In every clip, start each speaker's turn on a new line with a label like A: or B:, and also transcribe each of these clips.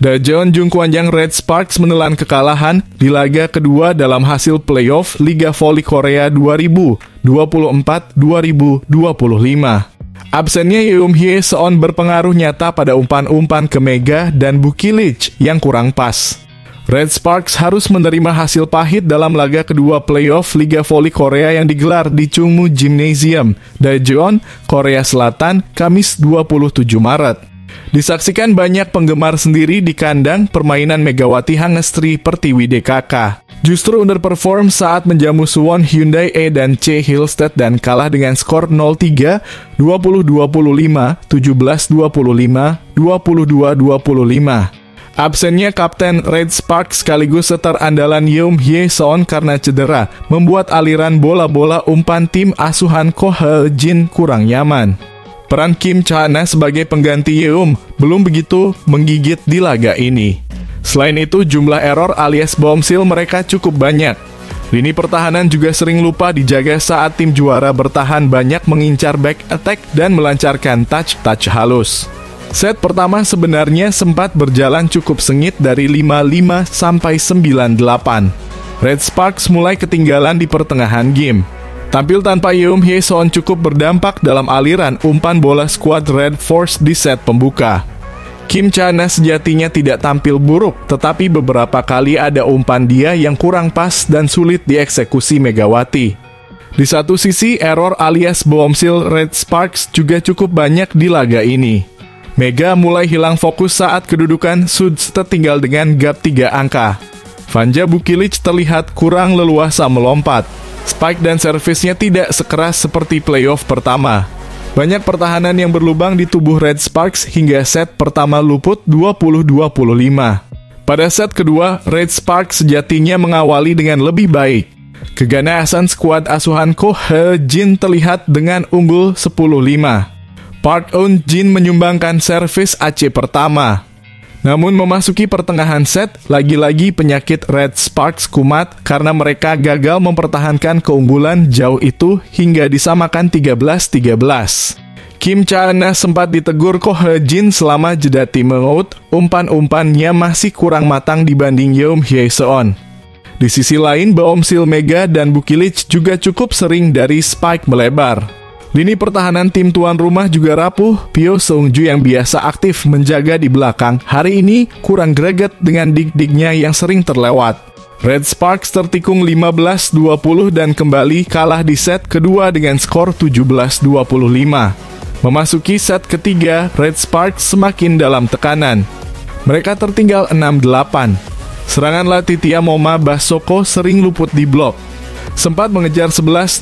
A: Dajeon Jungkwanjang Red Sparks menelan kekalahan di laga kedua dalam hasil playoff Liga Voli Korea 2024-2025. Absennya Yeum Hye-seon berpengaruh nyata pada umpan-umpan ke Mega dan Bukilich yang kurang pas. Red Sparks harus menerima hasil pahit dalam laga kedua playoff Liga Voli Korea yang digelar di Chungmu Gymnasium, Daejeon, Korea Selatan, Kamis 27 Maret. Disaksikan banyak penggemar sendiri di kandang permainan Megawati Hangestri Pertiwi DKK. Justru underperform saat menjamu Suwon Hyundai E dan C Hillstead dan kalah dengan skor 0-3, 20-25, 17-25, 22-25. Absennya Kapten Red Sparks sekaligus setter andalan Yeum Hye-seon karena cedera membuat aliran bola-bola umpan tim asuhan Ko He-jin kurang nyaman. Peran Kim Cha-na sebagai pengganti Yeum belum begitu menggigit di laga ini. Selain itu, jumlah error alias bombshell mereka cukup banyak. Lini pertahanan juga sering lupa dijaga saat tim juara bertahan banyak mengincar back attack dan melancarkan touch halus. Set pertama sebenarnya sempat berjalan cukup sengit dari 5-5 sampai 9-8. Red Sparks mulai ketinggalan di pertengahan game. Tampil tanpa Yeum Hye-seon cukup berdampak dalam aliran umpan bola skuad Red Force di set pembuka. Kim Cha-na sejatinya tidak tampil buruk, tetapi beberapa kali ada umpan dia yang kurang pas dan sulit dieksekusi Megawati. Di satu sisi, error alias bombshell Red Sparks juga cukup banyak di laga ini. Mega mulai hilang fokus saat kedudukan Sudstedt tinggal dengan gap 3 angka. Vanja Bukilich terlihat kurang leluasa melompat. Spike dan servisnya tidak sekeras seperti playoff pertama. Banyak pertahanan yang berlubang di tubuh Red Sparks hingga set pertama luput 20-25. Pada set kedua, Red Sparks sejatinya mengawali dengan lebih baik. Keganasan skuad asuhan Ko He-jin terlihat dengan unggul 10-5. Park Eun-jin menyumbangkan servis AC pertama. Namun memasuki pertengahan set, lagi-lagi penyakit Red Sparks kumat karena mereka gagal mempertahankan keunggulan jauh itu hingga disamakan 13-13. Kim Cha-na sempat ditegur Ko He-jin selama jeda timeout, umpan-umpannya masih kurang matang dibanding Yeum Hye-seon. Di sisi lain, bombshell Mega dan Bukilich juga cukup sering dari spike melebar. Lini pertahanan tim tuan rumah juga rapuh. Pyo Seung-ju yang biasa aktif menjaga di belakang hari ini kurang greget dengan dik-diknya yang sering terlewat. Red Sparks tertikung 15-20 dan kembali kalah di set kedua dengan skor 17-25. Memasuki set ketiga, Red Sparks semakin dalam tekanan. Mereka tertinggal 6-8. Serangan Latitia Moma Basoko sering luput di blok. Sempat mengejar 11-12,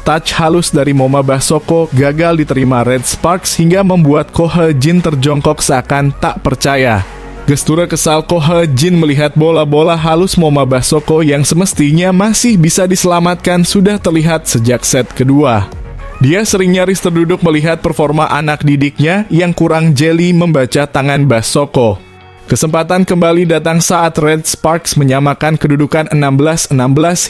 A: touch halus dari Moma Basoko gagal diterima Red Sparks hingga membuat Ko He-jin terjongkok seakan tak percaya. Gestura kesal Ko He-jin melihat bola-bola halus Moma Basoko yang semestinya masih bisa diselamatkan sudah terlihat sejak set kedua. Dia sering nyaris terduduk melihat performa anak didiknya yang kurang jeli membaca tangan Basoko. Kesempatan kembali datang saat Red Sparks menyamakan kedudukan 16-16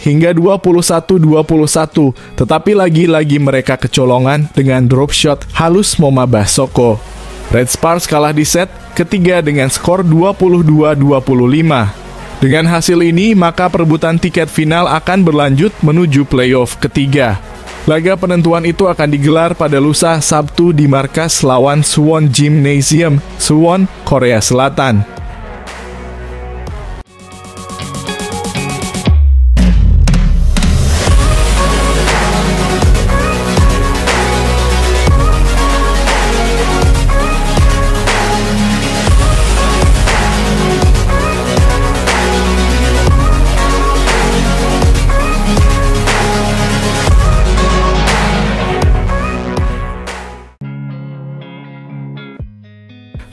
A: hingga 21-21, tetapi lagi-lagi mereka kecolongan dengan drop shot halus Moma Basoko. Red Sparks kalah di set ketiga dengan skor 22-25. Dengan hasil ini, maka perebutan tiket final akan berlanjut menuju playoff ketiga. Laga penentuan itu akan digelar pada lusa Sabtu di markas lawan Suwon Gymnasium, Suwon, Korea Selatan.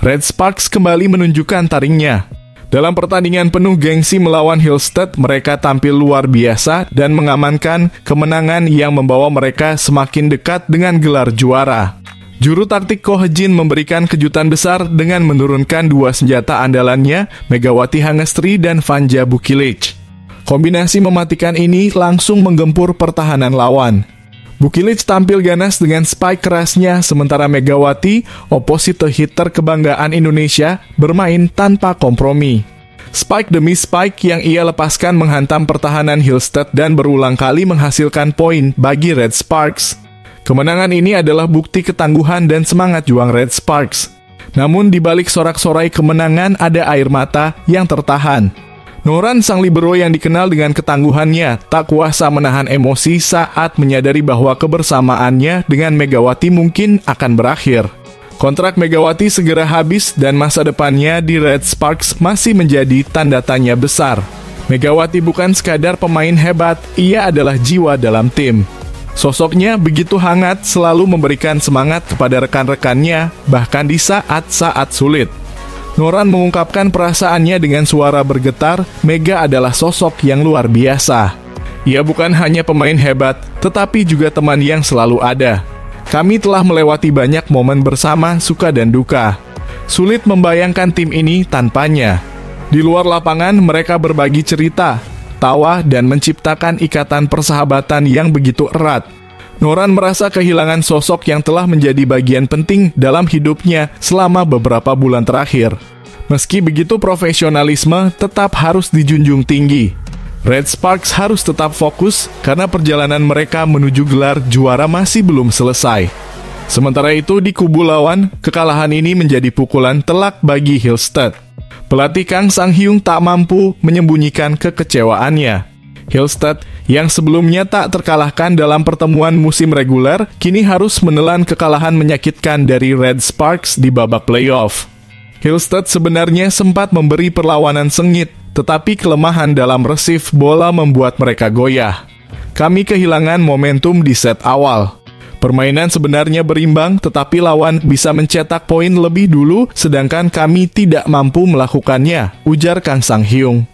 A: Red Sparks kembali menunjukkan taringnya. Dalam pertandingan penuh gengsi melawan Hillstead, mereka tampil luar biasa dan mengamankan kemenangan yang membawa mereka semakin dekat dengan gelar juara. Juru taktik Ko He-jin memberikan kejutan besar dengan menurunkan dua senjata andalannya, Megawati Hangestri dan Vanja Bukilich. Kombinasi mematikan ini langsung menggempur pertahanan lawan. Bukilic tampil ganas dengan spike kerasnya, sementara Megawati, opposite hitter kebanggaan Indonesia, bermain tanpa kompromi. Spike demi spike yang ia lepaskan menghantam pertahanan Hillstead dan berulang kali menghasilkan poin bagi Red Sparks. Kemenangan ini adalah bukti ketangguhan dan semangat juang Red Sparks. Namun di balik sorak-sorai kemenangan ada air mata yang tertahan. Noran, sang libero yang dikenal dengan ketangguhannya, tak kuasa menahan emosi saat menyadari bahwa kebersamaannya dengan Megawati mungkin akan berakhir. Kontrak Megawati segera habis dan masa depannya di Red Sparks masih menjadi tanda tanya besar. Megawati bukan sekadar pemain hebat, ia adalah jiwa dalam tim. Sosoknya begitu hangat, selalu memberikan semangat kepada rekan-rekannya, bahkan di saat-saat sulit. Noran mengungkapkan perasaannya dengan suara bergetar, Mega adalah sosok yang luar biasa. Ia bukan hanya pemain hebat, tetapi juga teman yang selalu ada. Kami telah melewati banyak momen bersama, suka dan duka. Sulit membayangkan tim ini tanpanya. Di luar lapangan, mereka berbagi cerita, tawa, dan menciptakan ikatan persahabatan yang begitu erat. Noran merasa kehilangan sosok yang telah menjadi bagian penting dalam hidupnya selama beberapa bulan terakhir. Meski begitu, profesionalisme tetap harus dijunjung tinggi. Red Sparks harus tetap fokus karena perjalanan mereka menuju gelar juara masih belum selesai. Sementara itu di kubu lawan, kekalahan ini menjadi pukulan telak bagi Hillstead. Pelatih Kang Sang-hyung tak mampu menyembunyikan kekecewaannya. Hillstead yang sebelumnya tak terkalahkan dalam pertemuan musim reguler, kini harus menelan kekalahan menyakitkan dari Red Sparks di babak playoff. Hillstead sebenarnya sempat memberi perlawanan sengit, tetapi kelemahan dalam resif bola membuat mereka goyah. Kami kehilangan momentum di set awal. Permainan sebenarnya berimbang, tetapi lawan bisa mencetak poin lebih dulu, sedangkan kami tidak mampu melakukannya, ujar Kang Sang-hyung.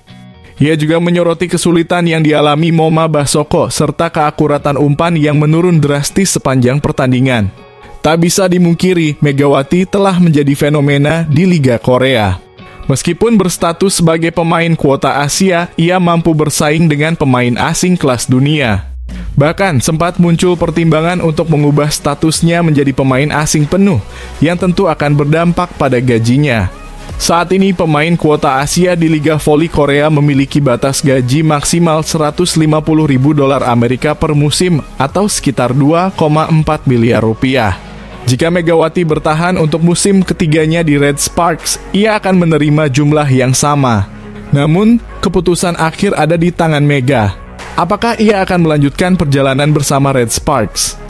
A: Ia juga menyoroti kesulitan yang dialami Moma Basoko serta keakuratan umpan yang menurun drastis sepanjang pertandingan. Tak bisa dimungkiri, Megawati telah menjadi fenomena di Liga Korea. Meskipun berstatus sebagai pemain kuota Asia, ia mampu bersaing dengan pemain asing kelas dunia. Bahkan sempat muncul pertimbangan untuk mengubah statusnya menjadi pemain asing penuh, yang tentu akan berdampak pada gajinya. Saat ini pemain kuota Asia di Liga Voli Korea memiliki batas gaji maksimal $150.000 Amerika per musim atau sekitar 2,4 miliar rupiah. Jika Megawati bertahan untuk musim ketiganya di Red Sparks, ia akan menerima jumlah yang sama. Namun, keputusan akhir ada di tangan Mega. Apakah ia akan melanjutkan perjalanan bersama Red Sparks?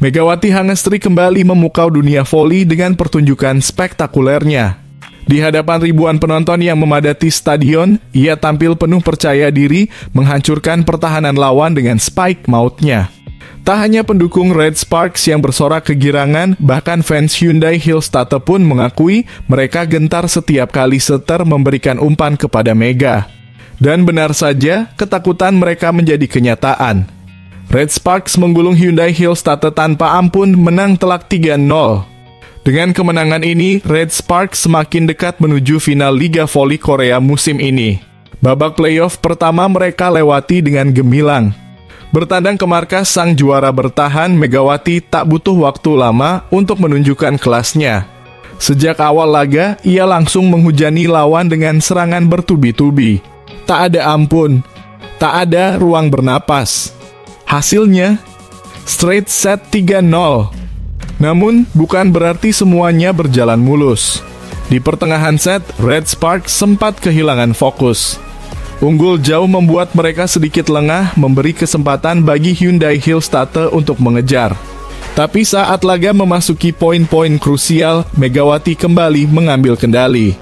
A: Megawati Hangestri kembali memukau dunia voli dengan pertunjukan spektakulernya. Di hadapan ribuan penonton yang memadati stadion, ia tampil penuh percaya diri menghancurkan pertahanan lawan dengan spike mautnya. Tak hanya pendukung Red Sparks yang bersorak kegirangan, bahkan fans Hyundai Hillstead pun mengakui mereka gentar setiap kali setter memberikan umpan kepada Mega. Dan benar saja, ketakutan mereka menjadi kenyataan. Red Sparks menggulung Hyundai Hillstead tanpa ampun, menang telak 3-0. Dengan kemenangan ini, Red Sparks semakin dekat menuju final Liga Voli Korea musim ini. Babak playoff pertama mereka lewati dengan gemilang. Bertandang ke markas sang juara bertahan, Megawati tak butuh waktu lama untuk menunjukkan kelasnya. Sejak awal laga, ia langsung menghujani lawan dengan serangan bertubi-tubi. Tak ada ampun, tak ada ruang bernapas. Hasilnya, straight set 3-0. Namun, bukan berarti semuanya berjalan mulus. Di pertengahan set, Red Sparks sempat kehilangan fokus. Unggul jauh membuat mereka sedikit lengah, memberi kesempatan bagi Hyundai Hillstead untuk mengejar. Tapi saat laga memasuki poin-poin krusial, Megawati kembali mengambil kendali.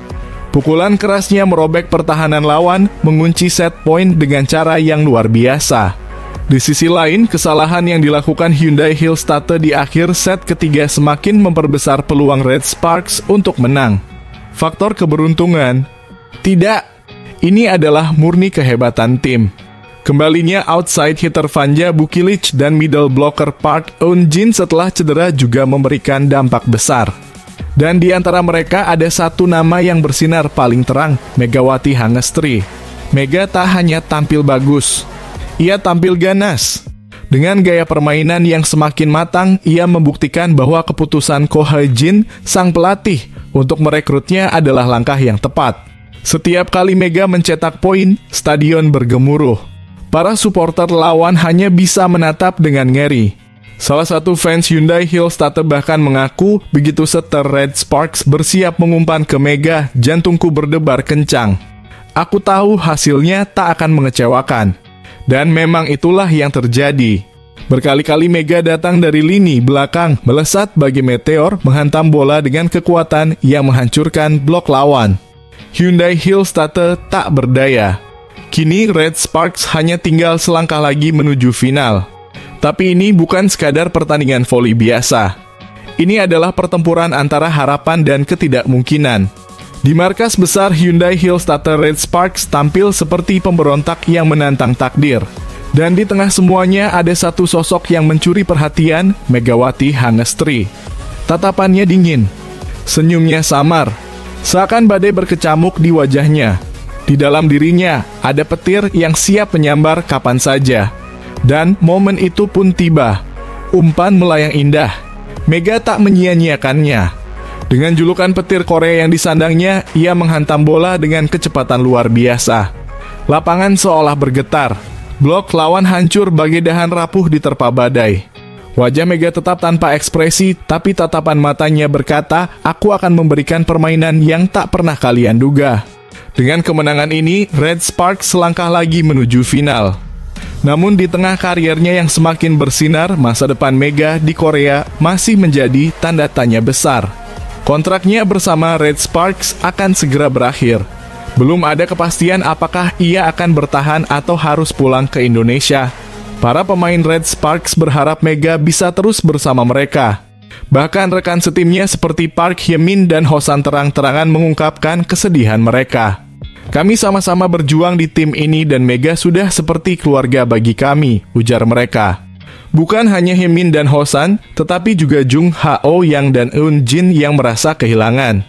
A: Pukulan kerasnya merobek pertahanan lawan, mengunci set point dengan cara yang luar biasa. Di sisi lain, kesalahan yang dilakukan Hyundai Hillstatter di akhir set ketiga semakin memperbesar peluang Red Sparks untuk menang. Faktor keberuntungan? Tidak, ini adalah murni kehebatan tim. Kembalinya outside hitter Vanja Bukilic dan middle blocker Park Eun-jin setelah cedera juga memberikan dampak besar. Dan di antara mereka ada satu nama yang bersinar paling terang, Megawati Hangestri. Mega tak hanya tampil bagus, ia tampil ganas. Dengan gaya permainan yang semakin matang, ia membuktikan bahwa keputusan Ko Hae-jin, sang pelatih, untuk merekrutnya adalah langkah yang tepat. Setiap kali Mega mencetak poin, stadion bergemuruh. Para supporter lawan hanya bisa menatap dengan ngeri. Salah satu fans Hyundai Hillstatter bahkan mengaku begitu setter Red Sparks bersiap mengumpan ke Mega, jantungku berdebar kencang. Aku tahu hasilnya tak akan mengecewakan. Dan memang itulah yang terjadi. Berkali-kali Mega datang dari lini belakang, melesat bagi meteor, menghantam bola dengan kekuatan yang menghancurkan blok lawan. Hyundai Hillstatter tak berdaya. Kini Red Sparks hanya tinggal selangkah lagi menuju final. Tapi ini bukan sekadar pertandingan voli biasa. Ini adalah pertempuran antara harapan dan ketidakmungkinan. Di markas besar Hyundai Hillstatter, Red Sparks tampil seperti pemberontak yang menantang takdir. Dan di tengah semuanya ada satu sosok yang mencuri perhatian, Megawati Hangestri. Tatapannya dingin, senyumnya samar, seakan badai berkecamuk di wajahnya. Di dalam dirinya ada petir yang siap menyambar kapan saja. Dan momen itu pun tiba. Umpan melayang indah. Mega tak menyia-nyiakannya. Dengan julukan petir Korea yang disandangnya, ia menghantam bola dengan kecepatan luar biasa. Lapangan seolah bergetar. Blok lawan hancur bagai dahan rapuh diterpa badai. Wajah Mega tetap tanpa ekspresi, tapi tatapan matanya berkata, "Aku akan memberikan permainan yang tak pernah kalian duga." Dengan kemenangan ini, Red Sparks selangkah lagi menuju final. Namun di tengah karirnya yang semakin bersinar, masa depan Mega di Korea masih menjadi tanda tanya besar. Kontraknya bersama Red Sparks akan segera berakhir. Belum ada kepastian apakah ia akan bertahan atau harus pulang ke Indonesia. Para pemain Red Sparks berharap Mega bisa terus bersama mereka. Bahkan rekan setimnya seperti Park Hye-min dan Hosan terang-terangan mengungkapkan kesedihan mereka. "Kami sama-sama berjuang di tim ini dan Mega sudah seperti keluarga bagi kami," ujar mereka. Bukan hanya Hye-min dan Hosan, tetapi juga Jung Ha-oh Yang dan Eun-jin yang merasa kehilangan.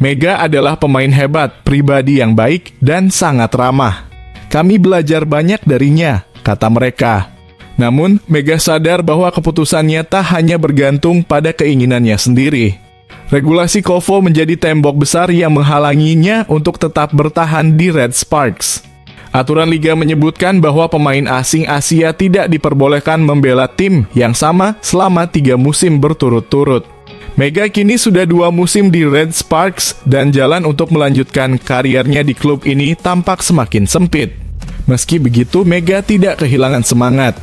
A: Mega adalah pemain hebat, pribadi yang baik, dan sangat ramah. "Kami belajar banyak darinya," kata mereka. Namun, Mega sadar bahwa keputusannya tak hanya bergantung pada keinginannya sendiri. Regulasi KOFO menjadi tembok besar yang menghalanginya untuk tetap bertahan di Red Sparks. Aturan liga menyebutkan bahwa pemain asing Asia tidak diperbolehkan membela tim yang sama selama 3 musim berturut-turut. Mega kini sudah 2 musim di Red Sparks dan jalan untuk melanjutkan karirnya di klub ini tampak semakin sempit. Meski begitu, Mega tidak kehilangan semangat.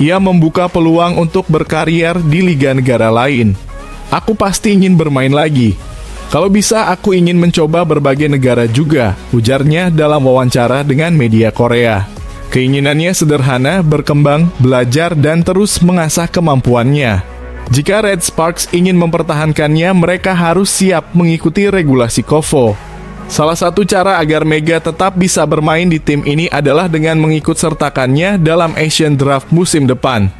A: Ia membuka peluang untuk berkarier di liga negara lain. "Aku pasti ingin bermain lagi. Kalau bisa, aku ingin mencoba berbagai negara juga," ujarnya dalam wawancara dengan media Korea. Keinginannya sederhana, berkembang, belajar, dan terus mengasah kemampuannya. Jika Red Sparks ingin mempertahankannya, mereka harus siap mengikuti regulasi KOFO. Salah satu cara agar Mega tetap bisa bermain di tim ini adalah dengan mengikut sertakannya dalam Asian Draft musim depan.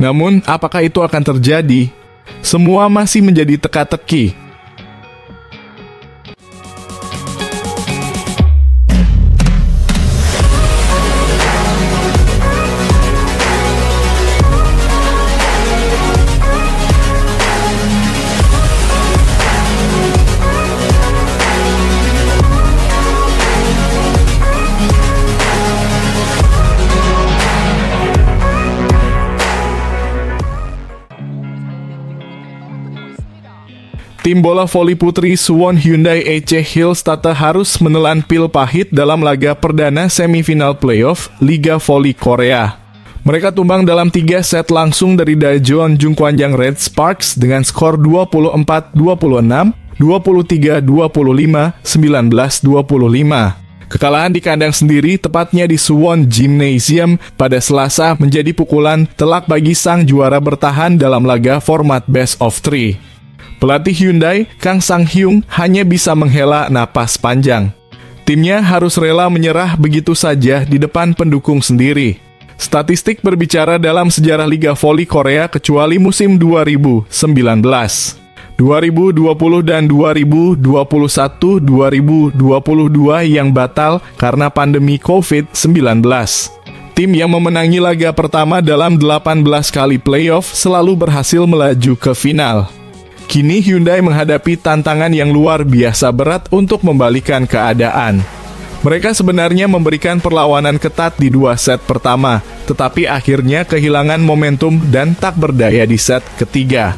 A: Namun, apakah itu akan terjadi? Semua masih menjadi teka-teki. Tim bola voli putri Suwon Hyundai EC Hillstatter harus menelan pil pahit dalam laga perdana semifinal playoff Liga Voli Korea. Mereka tumbang dalam 3 set langsung dari Daejeon Jungkwanjang Red Sparks dengan skor 24-26, 23-25, 19-25. Kekalahan di kandang sendiri, tepatnya di Suwon Gymnasium pada Selasa, menjadi pukulan telak bagi sang juara bertahan dalam laga format best of 3. Pelatih Hyundai, Kang Sang-hyung, hanya bisa menghela napas panjang. Timnya harus rela menyerah begitu saja di depan pendukung sendiri. Statistik berbicara dalam sejarah Liga Voli Korea kecuali musim 2019. 2020 dan 2021-2022 yang batal karena pandemi COVID-19. Tim yang memenangi laga pertama dalam 18 kali playoff selalu berhasil melaju ke final. Kini Hyundai menghadapi tantangan yang luar biasa berat untuk membalikan keadaan. Mereka sebenarnya memberikan perlawanan ketat di 2 set pertama, tetapi akhirnya kehilangan momentum dan tak berdaya di set ketiga.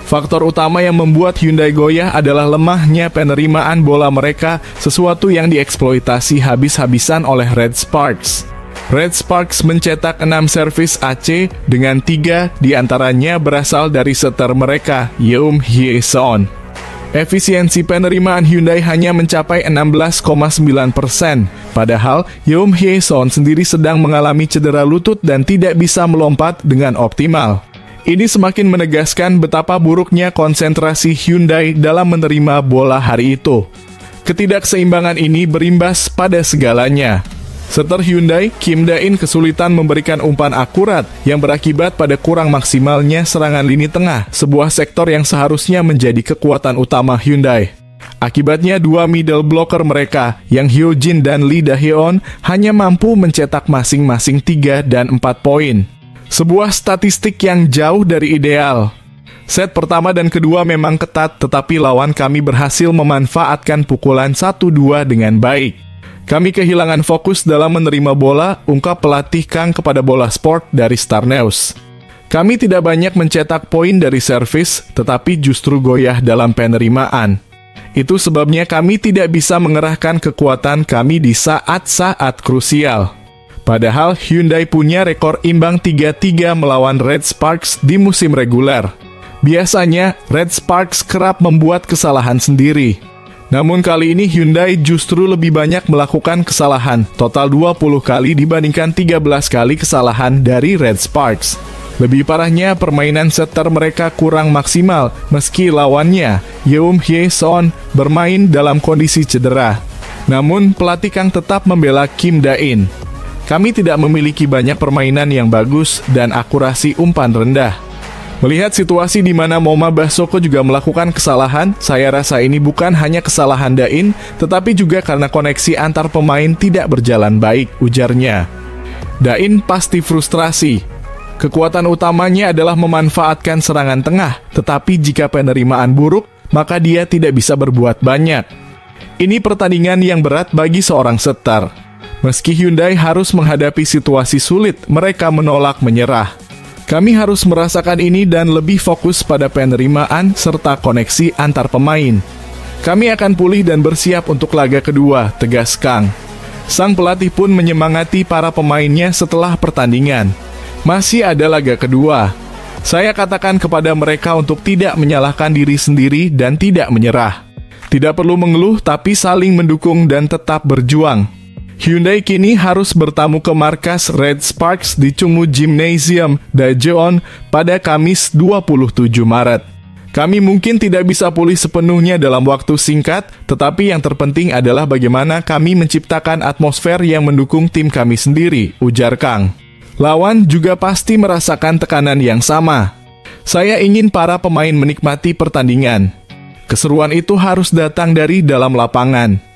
A: Faktor utama yang membuat Hyundai goyah adalah lemahnya penerimaan bola mereka, sesuatu yang dieksploitasi habis-habisan oleh Red Sparks. Red Sparks mencetak 6 servis AC dengan 3 diantaranya berasal dari setter mereka, Yeom Hye-seon. Efisiensi penerimaan Hyundai hanya mencapai 16,9%, padahal Yeom Hye-seon sendiri sedang mengalami cedera lutut dan tidak bisa melompat dengan optimal. Ini semakin menegaskan betapa buruknya konsentrasi Hyundai dalam menerima bola hari itu. Ketidakseimbangan ini berimbas pada segalanya. Setter Hyundai, Kim Da-in kesulitan memberikan umpan akurat yang berakibat pada kurang maksimalnya serangan lini tengah, sebuah sektor yang seharusnya menjadi kekuatan utama Hyundai. Akibatnya 2 middle blocker mereka, Yang Hyo-jin dan Lee Da-heon, hanya mampu mencetak masing-masing 3 dan 4 poin. Sebuah statistik yang jauh dari ideal. Set pertama dan kedua memang ketat, tetapi lawan kami berhasil memanfaatkan pukulan 1-2 dengan baik. Kami kehilangan fokus dalam menerima bola, ungkap pelatih Kang kepada Bola Sport dari Star News. Kami tidak banyak mencetak poin dari servis, tetapi justru goyah dalam penerimaan. Itu sebabnya kami tidak bisa mengerahkan kekuatan kami di saat-saat krusial. Padahal Hyundai punya rekor imbang 3-3 melawan Red Sparks di musim reguler. Biasanya, Red Sparks kerap membuat kesalahan sendiri. Namun kali ini Hyundai justru lebih banyak melakukan kesalahan, total 20 kali dibandingkan 13 kali kesalahan dari Red Sparks. Lebih parahnya, permainan setter mereka kurang maksimal, meski lawannya, Yeom Hye-seon, bermain dalam kondisi cedera. Namun, pelatih Kang tetap membela Kim Da-in. Kami tidak memiliki banyak permainan yang bagus dan akurasi umpan rendah. Melihat situasi di mana Moma Basoko juga melakukan kesalahan, saya rasa ini bukan hanya kesalahan Da-in, tetapi juga karena koneksi antar pemain tidak berjalan baik, ujarnya. Da-in pasti frustrasi. Kekuatan utamanya adalah memanfaatkan serangan tengah, tetapi jika penerimaan buruk, maka dia tidak bisa berbuat banyak. Ini pertandingan yang berat bagi seorang setter. Meski Hyundai harus menghadapi situasi sulit, mereka menolak menyerah. Kami harus merasakan ini dan lebih fokus pada penerimaan serta koneksi antar pemain. Kami akan pulih dan bersiap untuk laga kedua, tegas Kang. Sang pelatih pun menyemangati para pemainnya setelah pertandingan. Masih ada laga kedua. Saya katakan kepada mereka untuk tidak menyalahkan diri sendiri dan tidak menyerah. Tidak perlu mengeluh tapi saling mendukung dan tetap berjuang. Hyundai kini harus bertamu ke markas Red Sparks di Chungmu Gymnasium, Daejeon pada Kamis 27 Maret. Kami mungkin tidak bisa pulih sepenuhnya dalam waktu singkat, tetapi yang terpenting adalah bagaimana kami menciptakan atmosfer yang mendukung tim kami sendiri, ujar Kang. Lawan juga pasti merasakan tekanan yang sama. Saya ingin para pemain menikmati pertandingan. Keseruan itu harus datang dari dalam lapangan.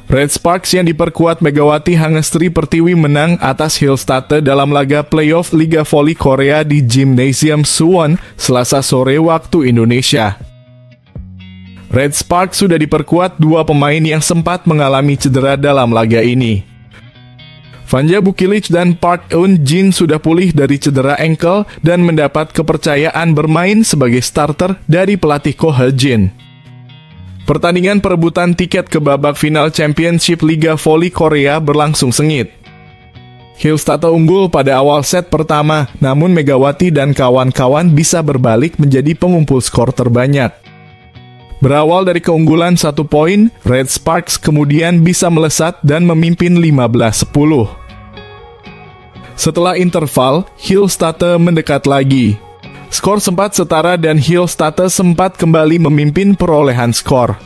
A: Red Sparks yang diperkuat Megawati Hangestri Pertiwi menang atas Hillstatte dalam laga playoff Liga Voli Korea di Gymnasium Suwon Selasa sore waktu Indonesia. Red Sparks sudah diperkuat dua pemain yang sempat mengalami cedera dalam laga ini. Vanja Bukilic dan Park Eun Jin sudah pulih dari cedera ankle dan mendapat kepercayaan bermain sebagai starter dari pelatih Ko He-jin. Pertandingan perebutan tiket ke babak final Championship Liga Voli Korea berlangsung sengit. Hillstatte unggul pada awal set pertama, namun Megawati dan kawan-kawan bisa berbalik menjadi pengumpul skor terbanyak. Berawal dari keunggulan 1 poin, Red Sparks kemudian bisa melesat dan memimpin 15-10. Setelah interval, Hillstatte mendekat lagi. Skor sempat setara dan Hillstatte sempat kembali memimpin perolehan skor.